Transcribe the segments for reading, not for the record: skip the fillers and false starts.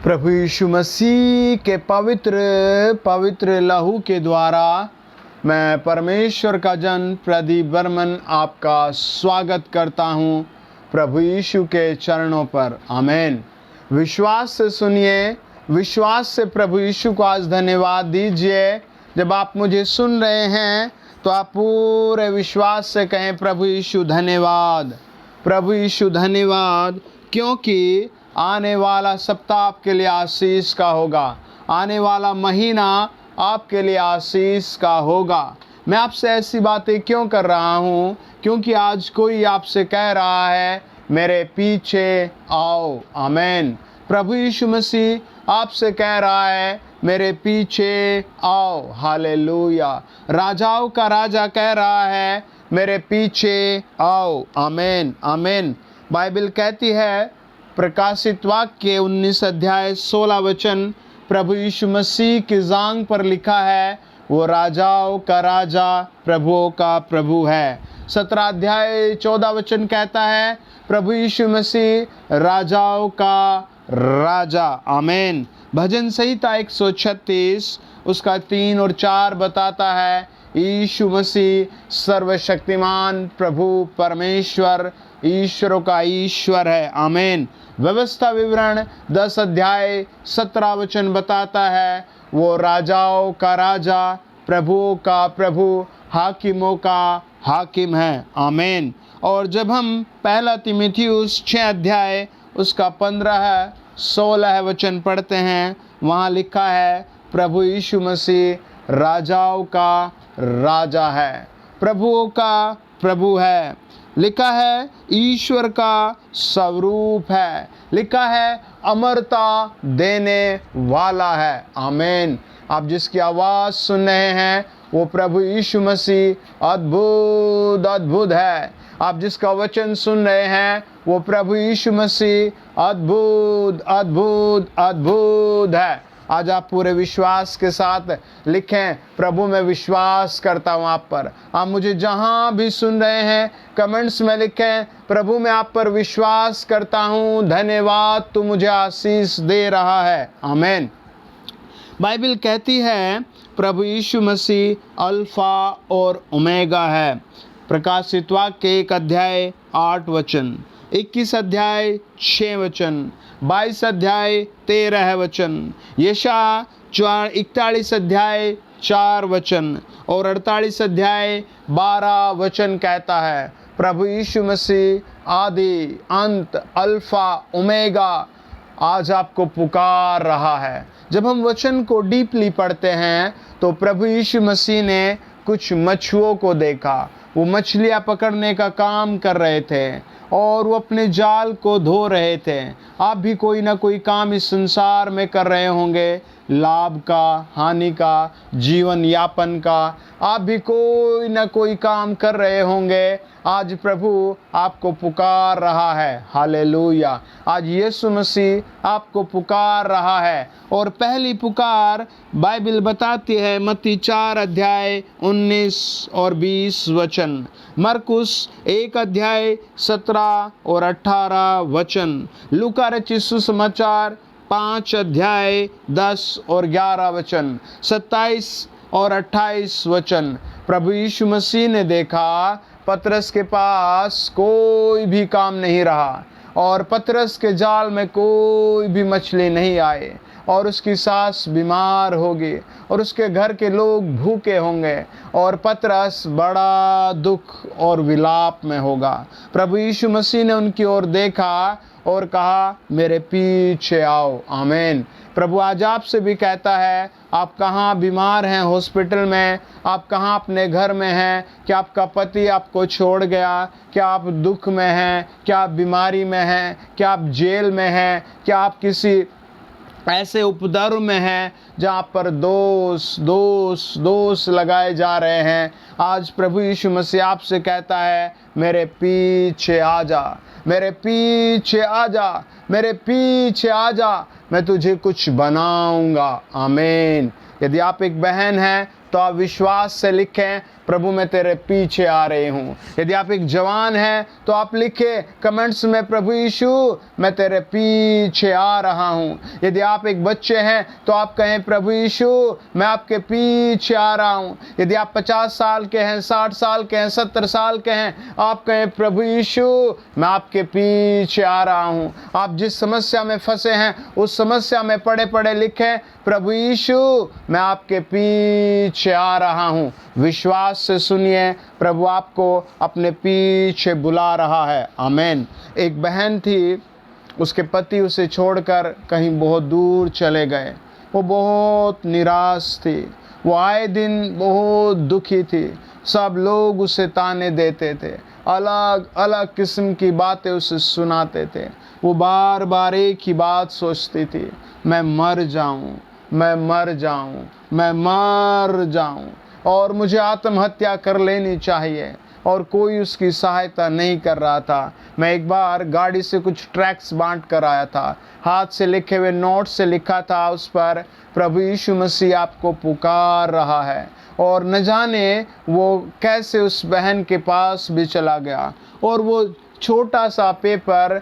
प्रभु यीशु मसीह के पवित्र लहू के द्वारा मैं परमेश्वर का जन प्रदीप बर्मन आपका स्वागत करता हूँ प्रभु यीशु के चरणों पर। आमीन। विश्वास से सुनिए, विश्वास से प्रभु यीशु को आज धन्यवाद दीजिए। जब आप मुझे सुन रहे हैं तो आप पूरे विश्वास से कहें, प्रभु यीशु धन्यवाद, प्रभु यीशु धन्यवाद, क्योंकि आने वाला सप्ताह आपके लिए आशीष का होगा, आने वाला महीना आपके लिए आशीष का होगा। मैं आपसे ऐसी बातें क्यों कर रहा हूँ? क्योंकि आज कोई आपसे कह रहा है मेरे पीछे आओ। आमीन। प्रभु यीशु मसीह आपसे कह रहा है मेरे पीछे आओ। हालेलुया। राजाओं का राजा कह रहा है मेरे पीछे आओ। आमीन, आमीन। बाइबल कहती है, प्रकाशित वाक्य 19 अध्याय 16 वचन, प्रभु यीशु मसीह की जांघ पर लिखा है वो राजाओं का राजा, प्रभुओं का प्रभु है। 17 अध्याय 14 वचन कहता है प्रभु यीशु मसीह राजाओं का राजा। आमीन। भजन संहिता 136 उसका 3 और 4 बताता है यीशु मसीह सर्वशक्तिमान प्रभु परमेश्वर, ईश्वरों का ईश्वर है। आमीन। व्यवस्था विवरण 10 अध्याय 17 वचन बताता है वो राजाओं का राजा, प्रभुओं का प्रभु, हाकिमों का हाकिम है। आमीन। और जब हम पहला तीमुथियुस 6 अध्याय उसका 15-16 वचन पढ़ते हैं, वहाँ लिखा है प्रभु यीशु मसीह राजाओं का राजा है, प्रभुओं का प्रभु है। लिखा है ईश्वर का स्वरूप है, लिखा है अमरता देने वाला है। आमीन। आप जिसकी आवाज़ सुन रहे हैं वो प्रभु यीशु मसीह अद्भुत अद्भुत है। आप जिसका वचन सुन रहे हैं वो प्रभु यीशु मसीह अद्भुत अद्भुत अद्भुत है। आज आप पूरे विश्वास के साथ लिखें, प्रभु मैं विश्वास करता हूँ आप पर। आप मुझे जहाँ भी सुन रहे हैं कमेंट्स में लिखें, प्रभु मैं आप पर विश्वास करता हूँ, धन्यवाद तू मुझे आशीष दे रहा है। आमीन। बाइबल कहती है प्रभु यीशु मसीह अल्फा और ओमेगा है। प्रकाशित वाक्य 1 अध्याय 8 वचन, 21 अध्याय 6 वचन, 22 अध्याय 13 वचन, यशायाह 41 अध्याय 4 वचन और 48 अध्याय 12 वचन कहता है प्रभु यीशु मसीह आदि अंत अल्फा ओमेगा आज आपको पुकार रहा है। जब हम वचन को डीपली पढ़ते हैं तो प्रभु यीशु मसीह ने कुछ मछुओं को देखा, वो मछलियाँ पकड़ने का काम कर रहे थे और वो अपने जाल को धो रहे थे। आप भी कोई ना कोई काम इस संसार में कर रहे होंगे, लाभ का, हानि का, जीवन यापन का, आप भी कोई ना कोई काम कर रहे होंगे। आज प्रभु आपको पुकार रहा है। हालेलुया। आज यीशु मसीह आपको पुकार रहा है और पहली पुकार बाइबल बताती है मत्ती 4 अध्याय 19 और 20 वचन, मरकुस 1 अध्याय 17 और 18 वचन, लूका रचित सुसमाचार 5 अध्याय 10 और 11 वचन, 27 और 28 वचन। प्रभु यीशु मसीह ने देखा पतरस के पास कोई भी काम नहीं रहा और पतरस के जाल में कोई भी मछली नहीं आए और उसकी सास बीमार होगी और उसके घर के लोग भूखे होंगे और पतरस बड़ा दुख और विलाप में होगा। प्रभु यीशु मसीह ने उनकी ओर देखा और कहा मेरे पीछे आओ। आमीन। प्रभु आज आपसे भी कहता है, आप कहाँ बीमार हैं हॉस्पिटल में, आप कहाँ अपने घर में हैं, क्या आपका पति आपको छोड़ गया, क्या आप दुख में हैं, क्या आप बीमारी में हैं, क्या आप जेल में हैं, क्या आप किसी ऐसे उपद्रव में हैं जहाँ पर दोष लगाए जा रहे हैं। आज प्रभु यीशु मसीह आपसे कहता है मेरे पीछे आ जा, मेरे पीछे आ जा, मेरे पीछे आ जा, मैं तुझे कुछ बनाऊंगा। आमीन। यदि आप एक बहन हैं तो आप विश्वास से लिखें प्रभु मैं तेरे पीछे आ रही हूँ। यदि आप एक जवान हैं तो आप लिखे कमेंट्स में, प्रभु यीशु मैं तेरे पीछे आ रहा हूँ। यदि आप एक बच्चे हैं तो आप कहें, प्रभु यीशु मैं आपके पीछे आ रहा हूँ। यदि आप 50 साल के हैं, 60 साल के हैं, 70 साल के हैं, आप कहें, प्रभु यीशु मैं आपके पीछे आ रहा हूँ। आप जिस समस्या में फंसे हैं उस समस्या में पढ़े पढ़े लिखें, प्रभु यीशु मैं आपके पीछे आ रहा हूँ। विश्वास से सुनिए, प्रभु आपको अपने पीछे बुला रहा है। आमीन। एक बहन थी, उसके पति उसे छोड़कर कहीं बहुत दूर चले गए। वो बहुत निराश थी, वो आए दिन बहुत दुखी थी। सब लोग उसे ताने देते थे, अलग अलग किस्म की बातें उसे सुनाते थे। वो बार बार एक ही बात सोचती थी, मैं मर जाऊं, मैं मर जाऊं, मैं मर जाऊं, और मुझे आत्महत्या कर लेनी चाहिए। और कोई उसकी सहायता नहीं कर रहा था। मैं एक बार गाड़ी से कुछ ट्रैक्ट्स बांट कर आया था, हाथ से लिखे हुए नोट से लिखा था उस पर, प्रभु यीशु मसीह आपको पुकार रहा है। और न जाने वो कैसे उस बहन के पास भी चला गया, और वो छोटा सा पेपर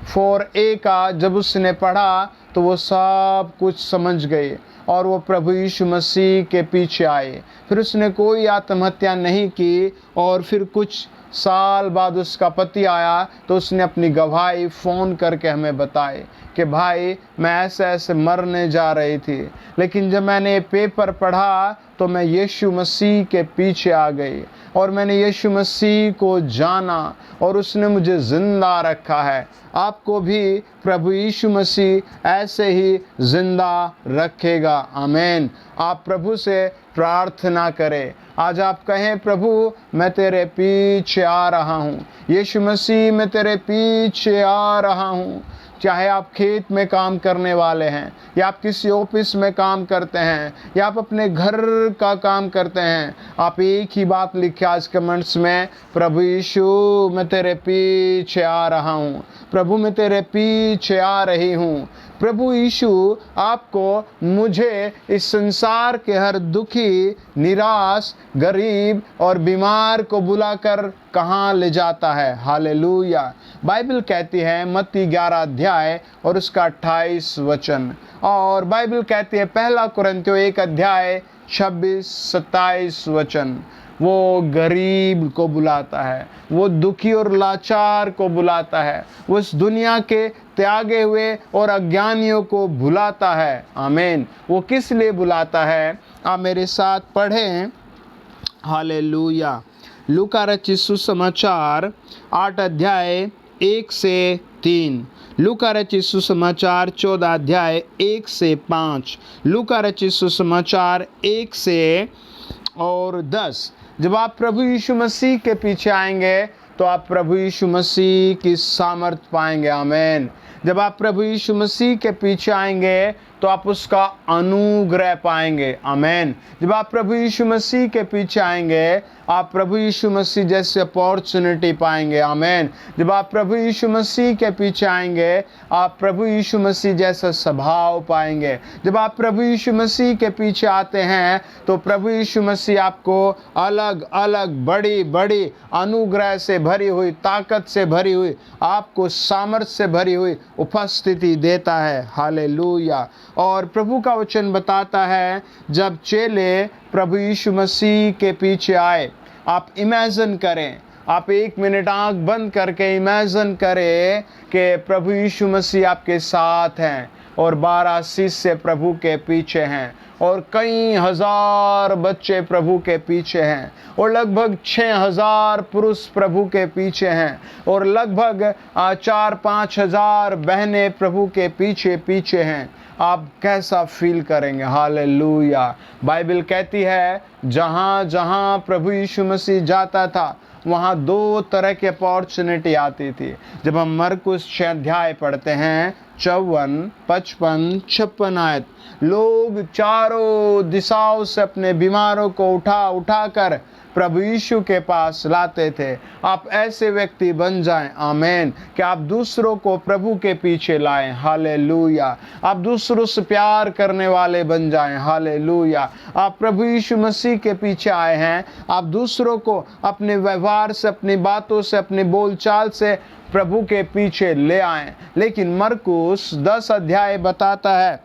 4A का जब उसने पढ़ा तो वो सब कुछ समझ गए, और वो प्रभु यीशु मसीह के पीछे आए। फिर उसने कोई आत्महत्या नहीं की, और फिर कुछ साल बाद उसका पति आया तो उसने अपनी गवाही फ़ोन करके हमें बताए कि भाई मैं ऐसे ऐसे मरने जा रही थी, लेकिन जब मैंने पेपर पढ़ा तो मैं यीशु मसीह के पीछे आ गई, और मैंने यीशु मसीह को जाना और उसने मुझे ज़िंदा रखा है। आपको भी प्रभु यीशु मसीह ऐसे ही ज़िंदा रखेगा। आमीन। आप प्रभु से प्रार्थना करें। आज आप कहें, प्रभु मैं तेरे पीछे आ रहा हूँ, यीशु मसीह मैं तेरे पीछे आ रहा हूँ। चाहे आप खेत में काम करने वाले हैं, या आप किसी ऑफिस में काम करते हैं, या आप अपने घर का काम करते हैं, आप एक ही बात लिखिए आज कमेंट्स में, प्रभु यीशु मैं तेरे पीछे आ रहा हूँ, प्रभु मैं तेरे पीछे आ रही हूँ। प्रभु यीशु आपको, मुझे इस संसार के हर दुखी, निराश, गरीब और बीमार को बुलाकर कहाँ ले जाता है। हालेलुया। बाइबल कहती है मत्ती 11 अध्याय और उसका 28 वचन, और बाइबल कहती है 1 कुरिन्थियों 1 अध्याय 26-27 वचन, वो गरीब को बुलाता है, वो दुखी और लाचार को बुलाता है, वो इस दुनिया के त्यागे हुए और अज्ञानियों को बुलाता है। आमीन। वो किस लिए बुलाता है? आप मेरे साथ पढ़ें। हालेलुया। लूका रचित सुसमाचार 8 अध्याय 1 से 3, लूका रचित सुसमाचार 14 अध्याय 1 से 5, लूका रचित सुसमाचार 1 से और 10। जब आप प्रभु यीशु मसीह के पीछे आएंगे तो आप प्रभु यीशु मसीह की सामर्थ पाएंगे। आमीन। जब आप प्रभु यीशु मसीह के पीछे आएंगे तो आप उसका अनुग्रह पाएंगे। आमीन। जब आप प्रभु यीशु मसीह के पीछे आएंगे आप प्रभु यीशु मसीह जैसे अपॉर्चुनिटी पाएंगे। आमीन। जब आप प्रभु यीशु मसीह के पीछे आएंगे आप प्रभु यीशु मसीह जैसा स्वभाव पाएंगे। जब आप प्रभु यीशु मसीह के पीछे आते हैं तो प्रभु यीशु मसीह आपको अलग अलग बड़ी बड़ी अनुग्रह से भरी हुई, ताकत से भरी हुई, आपको सामर्थ्य से भरी हुई उपस्थिति देता है। हालेलुया। और प्रभु का वचन बताता है जब चेले प्रभु यीशु मसीह के पीछे आए, आप इमेजिन करें, आप 1 मिनट आंख बंद करके इमेजिन करें कि प्रभु यीशु मसीह आपके साथ हैं और 12 शिष्य प्रभु के पीछे हैं और कई हजार बच्चे प्रभु के पीछे हैं और लगभग 6000 पुरुष प्रभु के पीछे हैं और लगभग 4-5 हजार बहनें प्रभु के पीछे पीछे हैं। आप कैसा फील करेंगे? हालेलुया। बाइबल कहती है जहाँ जहाँ प्रभु यीशु मसीह जाता था वहाँ 2 तरह की अपॉर्चुनिटी आती थी। जब हम मरकुस 6 अध्याय पढ़ते हैं 54, 55, 56 आयत। लोग चारों दिशाओं से अपने बीमारों को उठा कर प्रभु यीशु के पास लाते थे। आप ऐसे व्यक्ति बन जाएं, आमीन, कि आप दूसरों को प्रभु के पीछे लाएं, हालेलुया। आप दूसरों से प्यार करने वाले बन जाएं, हालेलुया। आप प्रभु यीशु मसीह के पीछे आए हैं, आप दूसरों को अपने व्यवहार से, अपनी बातों से, अपनी बोलचाल से प्रभु के पीछे ले आएं। लेकिन मरकुस 10 अध्याय बताता है,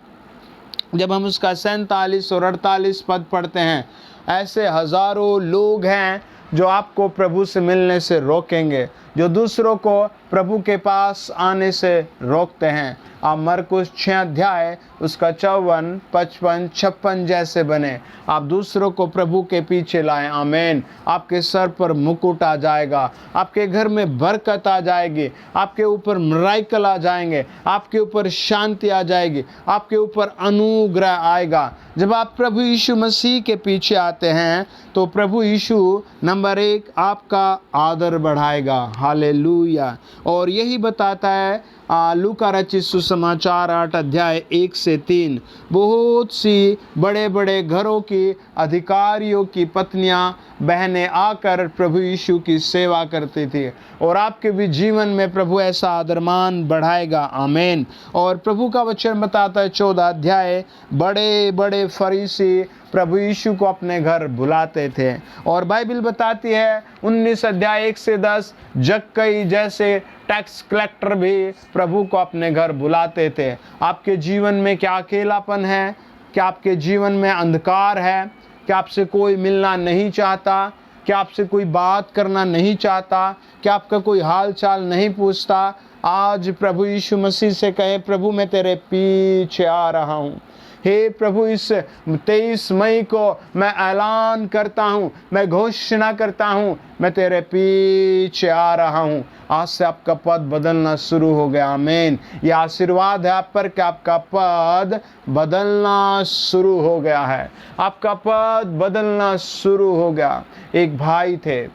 जब हम उसका 47 और 48 पद पढ़ते हैं, ऐसे हजारों लोग हैं जो आपको प्रभु से मिलने से रोकेंगे, जो दूसरों को प्रभु के पास आने से रोकते हैं। आप मरकुस 6 अध्याय उसका 54, 55, 56 जैसे बने। आप दूसरों को प्रभु के पीछे लाएं, आमीन। आपके सर पर मुकुट आ जाएगा, आपके घर में बरकत आ जाएगी, आपके ऊपर मिराकल आ जाएंगे, आपके ऊपर शांति आ जाएगी, आपके ऊपर अनुग्रह आएगा। जब आप प्रभु यीशु मसीह के पीछे आते हैं तो प्रभु यीशु नंबर 1 आपका आदर बढ़ाएगा, हालेलुया। और यही बताता है लूका रचित सुसमाचार 8 अध्याय 1 से 3। बहुत सी बड़े बड़े घरों की अधिकारियों की पत्नियां, बहनें आकर प्रभु यीशु की सेवा करती थी। और आपके भी जीवन में प्रभु ऐसा आदरमान बढ़ाएगा, आमीन। और प्रभु का वचन बताता है 14 अध्याय, बड़े बड़े फरीसी प्रभु यीशु को अपने घर बुलाते थे। और बाइबल बताती है 19 अध्याय 1 से 10, जक्कई जैसे टैक्स कलेक्टर भी प्रभु को अपने घर बुलाते थे। आपके जीवन में क्या अकेलापन है? क्या आपके जीवन में अंधकार है? क्या आपसे कोई मिलना नहीं चाहता? क्या आपसे कोई बात करना नहीं चाहता? क्या आपका कोई हाल चाल नहीं पूछता? आज प्रभु यीशु मसीह से कहे, प्रभु मैं तेरे पीछे आ रहा हूँ। हे प्रभु, इस 23 मई को मैं ऐलान करता हूँ, मैं घोषणा करता हूँ, मैं तेरे पीछे आ रहा हूँ। आज से आपका पद बदलना शुरू हो गया, आमीन। यह आशीर्वाद है आप पर कि आपका पद बदलना शुरू हो गया है। आपका पद बदलना शुरू हो गया। एक भाई थे,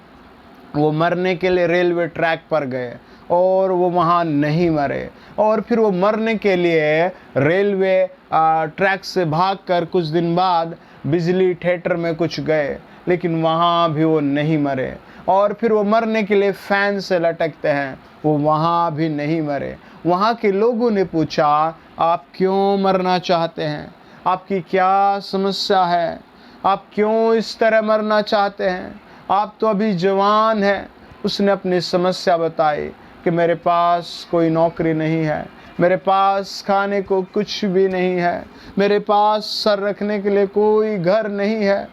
वो मरने के लिए रेलवे ट्रैक पर गए और वो वहाँ नहीं मरे। और फिर वो मरने के लिए रेलवे ट्रैक से भागकर कुछ दिन बाद बिजली थिएटर में कुछ गए, लेकिन वहाँ भी वो नहीं मरे। और फिर वो मरने के लिए फैन से लटकते हैं, वो वहाँ भी नहीं मरे। वहाँ के लोगों ने पूछा, आप क्यों मरना चाहते हैं? आपकी क्या समस्या है? आप क्यों इस तरह मरना चाहते हैं? आप तो अभी जवान हैं। उसने अपनी समस्या बताई कि मेरे पास कोई नौकरी नहीं है, मेरे पास खाने को कुछ भी नहीं है, मेरे पास सर रखने के लिए कोई घर नहीं है,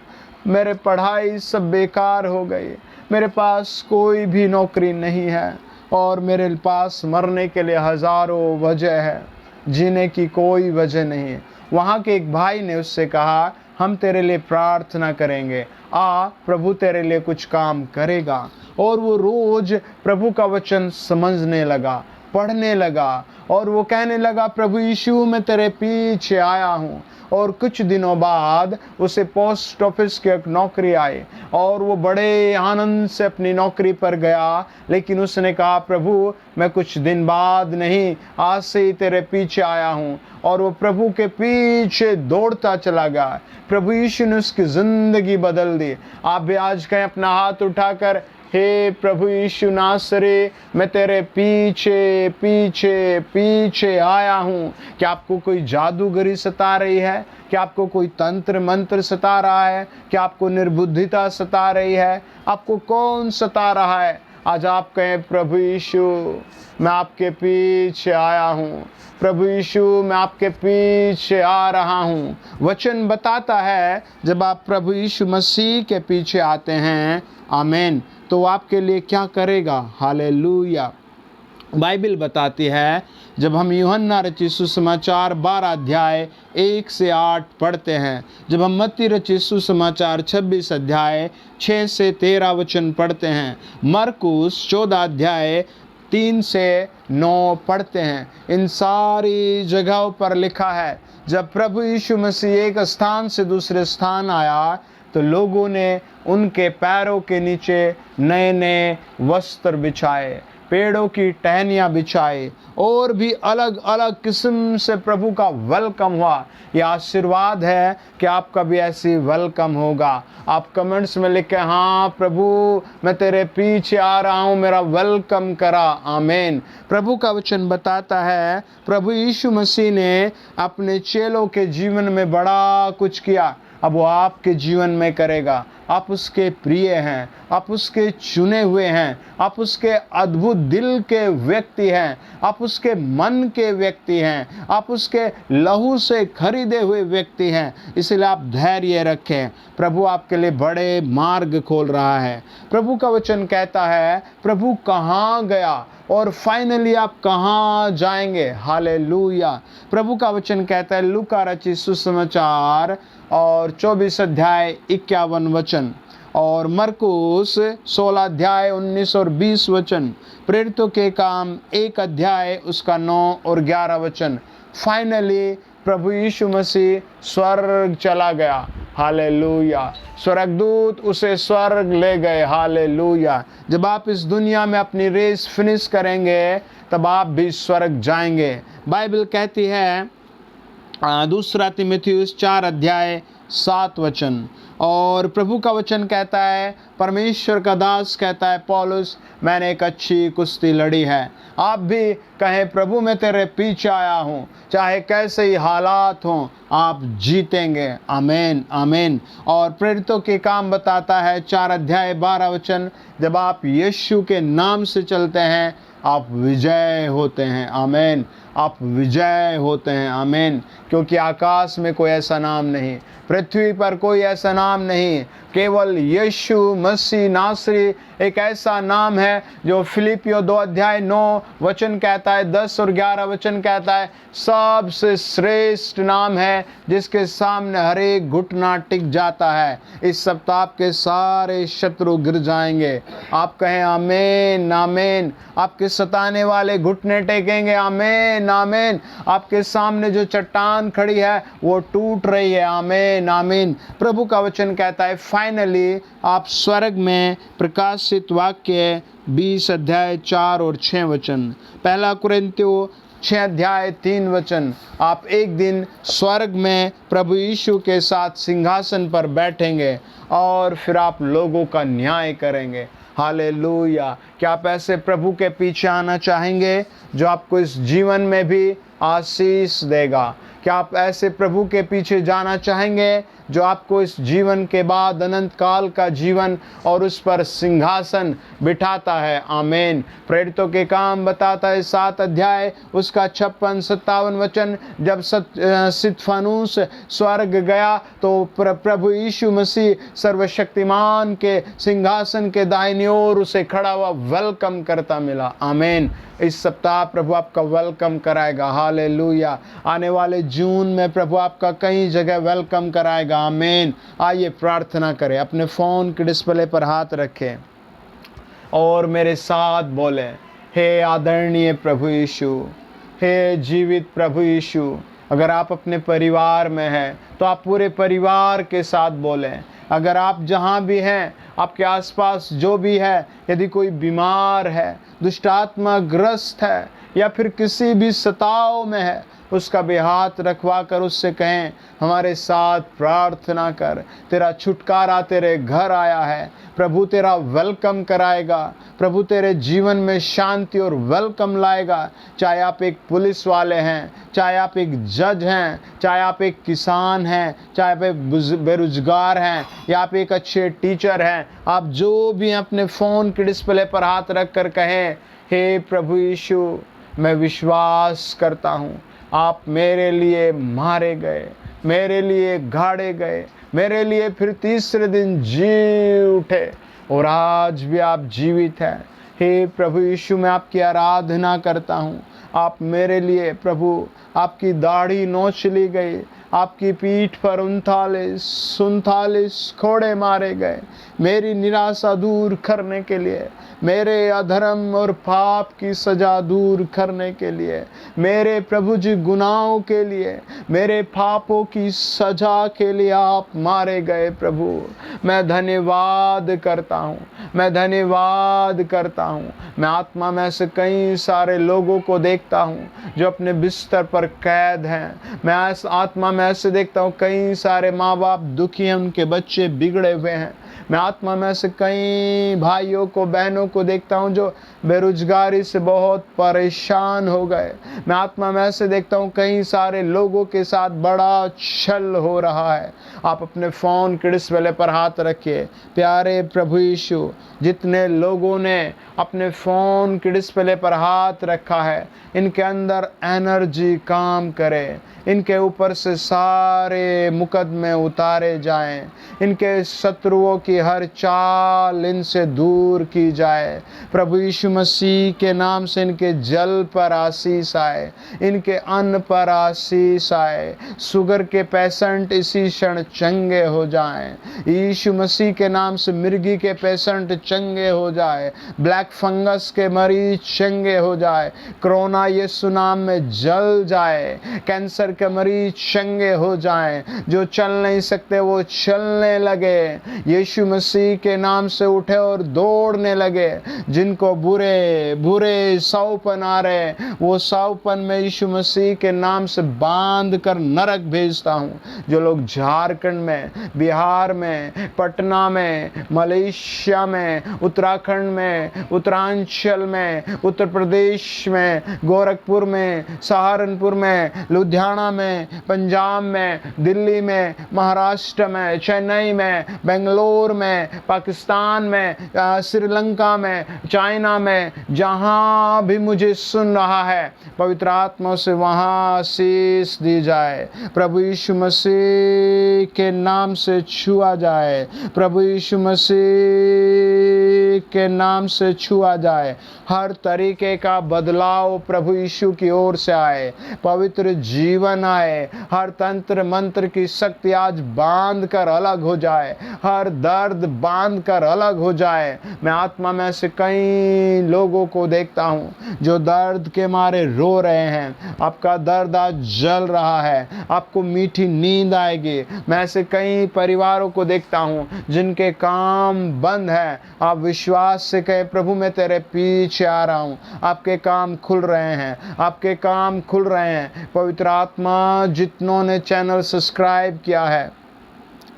मेरे पढ़ाई सब बेकार हो गई, मेरे पास कोई भी नौकरी नहीं है और मेरे पास मरने के लिए हज़ारों वजह है, जीने की कोई वजह नहीं है। वहाँ के एक भाई ने उससे कहा, हम तेरे लिए प्रार्थना करेंगे, प्रभु तेरे लिए कुछ काम करेगा। और वो रोज प्रभु का वचन समझने लगा, पढ़ने लगा, और वो कहने लगा, प्रभु यीशु मैं तेरे पीछे आया हूँ। और कुछ दिनों बाद उसे पोस्ट ऑफिस की एक नौकरी आई और वो बड़े आनंद से अपनी नौकरी पर गया। लेकिन उसने कहा, प्रभु मैं कुछ दिन बाद नहीं, आज से ही तेरे पीछे आया हूँ। और वो प्रभु के पीछे दौड़ता चला गया। प्रभु यीशु ने उसकी ज़िंदगी बदल दी। आप भी आज कहें अपना हाथ उठाकर, हे प्रभु यीशु नासरी, मैं तेरे पीछे पीछे पीछे आया हूँ। क्या आपको कोई जादूगरी सता रही है? क्या आपको कोई तंत्र मंत्र सता रहा है? क्या आपको निर्बुद्धिता सता रही है? आपको कौन सता रहा है? आज आप कहें, प्रभु यीशु मैं आपके पीछे आया हूँ, प्रभु यीशु मैं आपके पीछे आ रहा हूँ। वचन बताता है जब आप प्रभु यीशु मसीह के पीछे आते हैं, आमीन, तो आपके लिए क्या करेगा, हालेलुया। बाइबल बताती है, जब हम यूहन्ना रचित सुसमाचार 12 अध्याय 1 से 8 पढ़ते हैं, जब हम मत्ती रचित सुसमाचार 26 अध्याय 6 से 13 वचन पढ़ते हैं, मरकुस 14 अध्याय 3 से 9 पढ़ते हैं, इन सारी जगहों पर लिखा है, जब प्रभु यीशु मसीह एक स्थान से दूसरे स्थान आया तो लोगों ने उनके पैरों के नीचे नए नए वस्त्र बिछाए, पेड़ों की टहनियाँ बिछाए, और भी अलग अलग किस्म से प्रभु का वेलकम हुआ। यह आशीर्वाद है कि आपका भी ऐसी वेलकम होगा। आप कमेंट्स में लिखें, हाँ प्रभु मैं तेरे पीछे आ रहा हूँ, मेरा वेलकम करा। आमीन। प्रभु का वचन बताता है प्रभु यीशु मसीह ने अपने चेलों के जीवन में बड़ा कुछ किया, अब वो आपके जीवन में करेगा। आप उसके प्रिय हैं, आप उसके चुने हुए हैं, आप उसके अद्भुत दिल के व्यक्ति हैं, आप उसके मन के व्यक्ति हैं, आप उसके लहू से खरीदे हुए व्यक्ति हैं। इसलिए आप धैर्य रखें, प्रभु आपके लिए बड़े मार्ग खोल रहा है। प्रभु का वचन कहता है प्रभु कहाँ गया और फाइनली आप कहाँ जाएंगे। हालेलुया। प्रभु का वचन कहता है लूका रचित सुसमाचार और 24 अध्याय 51 वचन, और मरकुस 16 अध्याय 19 और 20 वचन, प्रेरितों के काम 1 अध्याय उसका 9 और 11 वचन। फाइनली प्रभु यीशु मसीह स्वर्ग चला गया। हालेलुया। स्वर्गदूत उसे स्वर्ग ले गए। हालेलुया। जब आप इस दुनिया में अपनी रेस फिनिश करेंगे तब आप भी स्वर्ग जाएंगे। बाइबल कहती है दूसरा तीमुथियुस 4 अध्याय 7 वचन, और प्रभु का वचन कहता है, परमेश्वर का दास कहता है पौलुस, मैंने एक अच्छी कुश्ती लड़ी है। आप भी कहें प्रभु मैं तेरे पीछे आया हूँ, चाहे कैसे ही हालात हों आप जीतेंगे। आमीन आमीन। और प्रेरितों के काम बताता है 4 अध्याय 12 वचन, जब आप यीशु के नाम से चलते हैं आप विजय होते हैं। आमीन। आप विजय होते हैं। आमीन। क्योंकि आकाश में कोई ऐसा नाम नहीं, पृथ्वी पर कोई ऐसा नाम नहीं, केवल यीशु मसीह नासरी एक ऐसा नाम है जो फिलिपियों 2 अध्याय 9 वचन कहता है, 10 और 11 वचन कहता है, सबसे श्रेष्ठ नाम है जिसके सामने हर एक घुटना टिक जाता है। इस सप्ताह आपके सारे शत्रु गिर जाएंगे। आप कहें आमीन आमीन। आपके सताने वाले घुटने टेकेंगे। आमीन आमीन। आपके सामने जो चट्टान खड़ी है वो टूट रही है। आमीन आमीन। प्रभु का वचन कहता है फाइनली आप स्वर्ग में प्रकाशित वाक्य 20 अध्याय 4 और 6 वचन, पहला कुरिन्थियों 6 अध्याय 3 वचन, आप एक दिन स्वर्ग में प्रभु यीशु के साथ सिंहासन पर बैठेंगे और फिर आप लोगों का न्याय करेंगे। हालेलुया। क्या आप ऐसे प्रभु के पीछे आना चाहेंगे जो आपको इस जीवन में भी आशीष देगा? क्या आप ऐसे प्रभु के पीछे जाना चाहेंगे जो आपको इस जीवन के बाद अनंत काल का जीवन और उस पर सिंहासन बिठाता है? आमीन। प्रेरितों के काम बताता है 7 अध्याय उसका 56-57 वचन, जब स्तिफनुस स्वर्ग गया तो प्रभु यीशु मसीह सर्वशक्तिमान के सिंहासन के दाहिनी ओर उसे खड़ा हुआ वेलकम करता मिला। आमीन। इस सप्ताह प्रभु आपका वेलकम कराएगा। हालेलुया। आने वाले जून में प्रभु आपका कई जगह वेलकम कराएगा। आमीन। आइए प्रार्थना करें। अपने फ़ोन के डिस्प्ले पर हाथ रखें और मेरे साथ बोलें, हे आदरणीय प्रभु यीशु, हे जीवित प्रभु यीशु। अगर आप अपने परिवार में हैं तो आप पूरे परिवार के साथ बोलें। अगर आप जहाँ भी हैं, आपके आसपास जो भी है, यदि कोई बीमार है, दुष्टात्मा ग्रस्त है या फिर किसी भी सताव में है, उसका भी हाथ रखवा कर उससे कहें हमारे साथ प्रार्थना कर। तेरा छुटकारा तेरे घर आया है। प्रभु तेरा वेलकम कराएगा। प्रभु तेरे जीवन में शांति और वेलकम लाएगा। चाहे आप एक पुलिस वाले हैं, चाहे आप एक जज हैं, चाहे आप एक किसान हैं, चाहे आप एक बेरोजगार हैं या आप एक अच्छे टीचर हैं, आप जो भी अपने फ़ोन के डिस्प्ले पर हाथ रख कर कहें, हे प्रभु यीशु, मैं विश्वास करता हूँ आप मेरे लिए मारे गए, मेरे लिए गाड़े गए, मेरे लिए फिर तीसरे दिन जी उठे और आज भी आप जीवित हैं। हे प्रभु यीशु, मैं आपकी आराधना करता हूँ। आप मेरे लिए प्रभु आपकी दाढ़ी नोच ली गई, आपकी पीठ पर 39 कोड़े मारे गए मेरी निराशा दूर करने के लिए, मेरे अधर्म और पाप की सजा दूर करने के लिए, मेरे प्रभु जी गुनाहों के लिए, मेरे पापों की सजा के लिए आप मारे गए प्रभु। मैं धन्यवाद करता हूँ, मैं धन्यवाद करता हूँ। मैं आत्मा में से कई सारे लोगों को देखता हूँ जो अपने बिस्तर पर कैद हैं। मैं आत्मा में ऐसे देखता हूँ कई सारे माँ बाप दुखी हैं, उनके बच्चे बिगड़े हुए हैं। मैं आत्मा में से कई भाइयों को, बहनों को देखता हूँ जो बेरोजगारी से बहुत परेशान हो गए। मैं आत्मा में से देखता हूँ कई सारे लोगों के साथ बड़ा छल हो रहा है। आप अपने फ़ोन के डिस्प्ले पर हाथ रखिए। प्यारे प्रभु यीशु, जितने लोगों ने अपने फ़ोन के डिस्प्ले पर हाथ रखा है, इनके अंदर एनर्जी काम करे, इनके ऊपर से सारे मुकदमे उतारे जाएं, इनके शत्रुओं की हर चाल इनसे दूर की जाए। प्रभु यीशु मसीह के नाम से इनके जल पर आशीष आए, इनके अन्न पर आशीष आए। शुगर के पेशेंट इसी क्षण चंगे हो जाएं। यीशु मसीह के नाम से मिर्गी के पेशेंट चंगे हो जाए, ब्लैक फंगस के मरीज चंगे हो जाए, कोरोना यीशु नाम में जल जाए, कैंसर के मरीज चंगे हो जाएं, जो चल नहीं सकते वो चलने लगे, यीशु मसीह के नाम से उठे और दौड़ने लगे। जिनको बुरे बुरे सौपन आ रहे, वो सौपन में यीशु मसीह के नाम से बांध कर नरक भेजता हूँ। जो लोग झारखंड में, बिहार में, पटना में, मलेशिया में, उत्तराखंड में, उत्तरांचल में, उत्तर प्रदेश में, गोरखपुर में, सहारनपुर में, लुधियाना में, पंजाब में, दिल्ली में, महाराष्ट्र में, चेन्नई में, बेंगलोर में, पाकिस्तान में, श्रीलंका में, चाइना में, जहाँ भी मुझे सुन रहा है, पवित्र आत्मा से वहाँ आशीष दी जाए। प्रभु यीशु मसीह के नाम से छुआ जाए, प्रभु यीशु मसीह के नाम से छुआ जाए। हर तरीके का बदलाव प्रभु यीशु की ओर से आए, पवित्र जीवन आए, हर तंत्र मंत्र की शक्ति आज बांध कर अलग हो जाए, हर दर्द बांध कर अलग हो जाए। मैं आत्मा में से कई लोगों को देखता हूँ जो दर्द के मारे रो रहे हैं। आपका दर्द आज जल रहा है, आपको मीठी नींद आएगी। मैं ऐसे कई परिवारों को देखता हूँ जिनके काम बंद है। आप विश्वास से कहे, प्रभु मैं तेरे पीछे आ रहा हूँ। आपके काम खुल रहे हैं, आपके काम खुल रहे हैं। पवित्र आत्मा जितनों ने चैनल सब्सक्राइब किया है,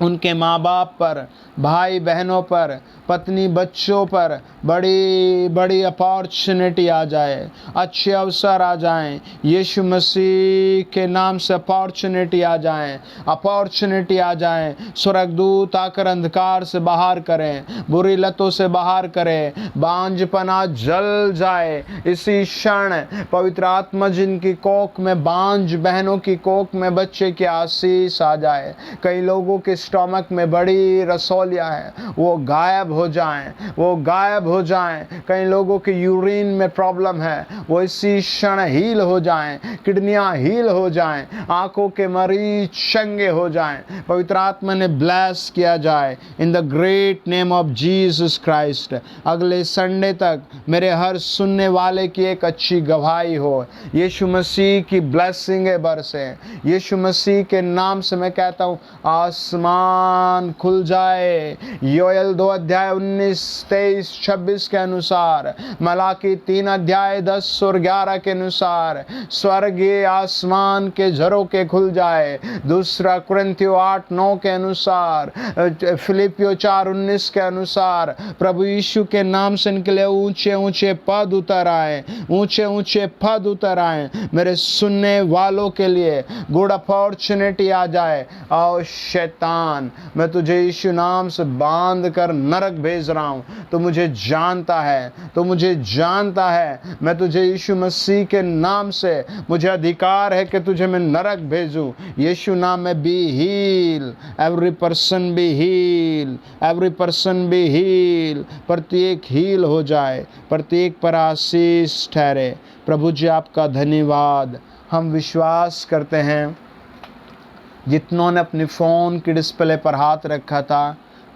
उनके माँ बाप पर, भाई बहनों पर, पत्नी बच्चों पर बड़ी बड़ी अपॉर्चुनिटी आ जाए, अच्छे अवसर आ जाएं। यीशु मसीह के नाम से अपॉर्चुनिटी आ जाएं, अपॉर्चुनिटी आ जाएं। स्वर्गदूत आकर अंधकार से बाहर करें, बुरी लतों से बाहर करें, बांझपना जल जाए इसी क्षण। पवित्र आत्मा जिनकी कोख में, बांझ बहनों की कोख में बच्चे की आशीष आ जाए। कई लोगों के स्टमक में बड़ी रसौलियाँ हैं, वो गायब हो जाएं, वो गायब हो जाएं। कई लोगों के यूरिन में प्रॉब्लम है, वो इसी क्षण हील हो जाएं, किडनियां हील हो जाएं, आंखों के मरीज चंगे हो जाएं। पवित्र आत्मा ने ब्लेस किया जाए in the great name of Jesus Christ. अगले संडे तक मेरे हर सुनने वाले की एक अच्छी गवाही हो। यीशु मसीह की ब्लेसिंग बरसे। यीशु मसीह के नाम से मैं कहता हूँ, आसमान खुल जाए। योएल 2 अध्याय 19, 23, 26 के अनुसार, मलाकी 3 अध्याय 10 और 11 के अनुसार स्वर्गीय आसमान के झरोके खुल जाए। दूसरा कुरिन्थियों 8, 9 के अनुसार, फिलिपियों 4, 19 के अनुसार प्रभु यीशु के नाम से इनके लिए ऊंचे ऊंचे पद उतर आए, ऊंचे ऊंचे पद उतर आए। मेरे सुनने वालों के लिए गुड अपॉर्चुनिटी आ जाए। और शैतान, मैं तुझे यीशु नाम से बांध कर नरक भेज रहा हूँ। तो मुझे जानता है, तो मुझे जानता है। मैं तुझे यीशु मसीह के नाम से, मुझे अधिकार है कि तुझे मैं नरक भेजूं। यीशु नाम में be heal, every person be heal, every person be heal. प्रत्येक हील हो जाए, प्रत्येक पर आशीष ठहरे। प्रभु जी आपका धन्यवाद। हम विश्वास करते हैं जितनों ने अपनी फ़ोन की डिस्प्ले पर हाथ रखा था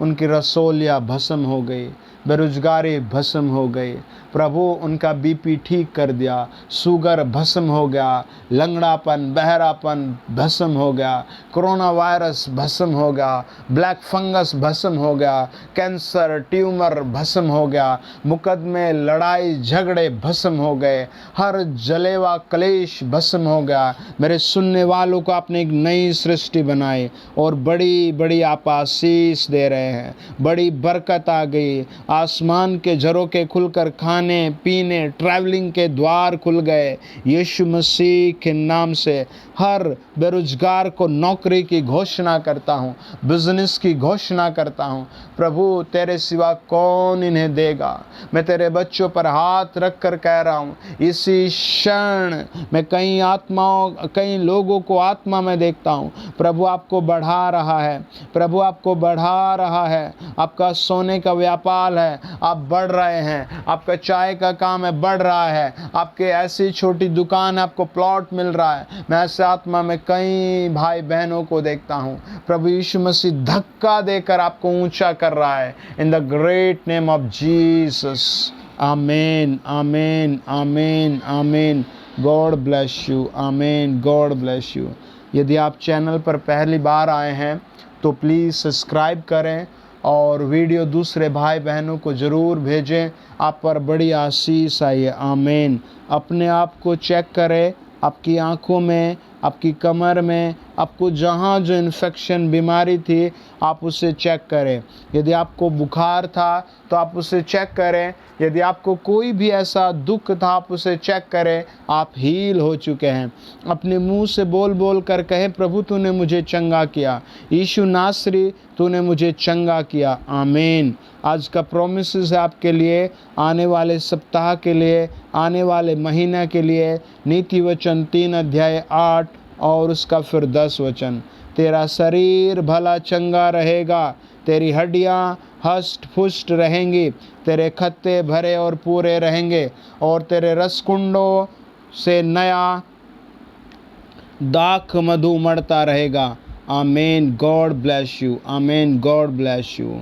उनकी रसोलियाँ भस्म हो गई, बेरोजगारी भस्म हो गई। प्रभु उनका बीपी ठीक कर दिया, शुगर भस्म हो गया, लंगड़ापन बहरापन भस्म हो गया, कोरोना वायरस भस्म हो गया, ब्लैक फंगस भस्म हो गया, कैंसर ट्यूमर भस्म हो गया, मुकदमे लड़ाई झगड़े भस्म हो गए, हर जलेवा क्लेश भस्म हो गया। मेरे सुनने वालों को आपने एक नई सृष्टि बनाई और बड़ी बड़ी आप आशीष दे रहे हैं, बड़ी बरकत आ गई। आसमान के झरोके खुलकर खाने पीने ट्रैवलिंग के द्वार खुल गए। यीशु मसीह के नाम से हर बेरोजगार को नौकरी की घोषणा करता हूँ, बिजनेस की घोषणा करता हूँ। प्रभु तेरे सिवा कौन इन्हें देगा। मैं तेरे बच्चों पर हाथ रख कर कह रहा हूँ, इसी क्षण मैं कई लोगों को आत्मा में देखता हूँ। प्रभु आपको बढ़ा रहा है, प्रभु आपको बढ़ा रहा है। आपका सोने का व्यापार है, आप बढ़ रहे हैं। आपका चाय का काम है, बढ़ रहा है। आपके ऐसी छोटी दुकान है, आपको प्लॉट मिल रहा है। मैं ऐसे आत्मा में कई भाई बहनों को देखता हूँ। प्रभु यीशु मसीह धक्का देकर आपको ऊंचा कर रहा है। In the great name of Jesus, आमीन आमीन आमीन आमीन। गॉड ब्लेस यू, आमीन, गॉड ब्लेस यू। यदि आप चैनल पर पहली बार आए हैं तो प्लीज़ सब्सक्राइब करें और वीडियो दूसरे भाई बहनों को ज़रूर भेजें। आप पर बड़ी आशीष आई है, आमीन। अपने आप को चेक करें, आपकी आँखों में, आपकी कमर में, आपको जहाँ जो इन्फेक्शन बीमारी थी आप उसे चेक करें। यदि आपको बुखार था तो आप उसे चेक करें। यदि आपको कोई भी ऐसा दुख था आप उसे चेक करें। आप हील हो चुके हैं। अपने मुंह से बोल बोल कर कहें, प्रभु तूने मुझे चंगा किया, यीशु नासरी तूने मुझे चंगा किया, आमीन। आज का प्रोमिसेस है आपके लिए, आने वाले सप्ताह के लिए, आने वाले महीने के लिए। नीति वचन 3 अध्याय 8 और उसका फिर 10 वचन। तेरा शरीर भला चंगा रहेगा, तेरी हड्डियाँ हष्ट पुष्ट रहेंगी, तेरे खत्ते भरे और पूरे रहेंगे और तेरे रसकुंडों से नया दाख मधु मढ़ता रहेगा। आमीन। गॉड ब्लेस यू, आमीन। God bless you.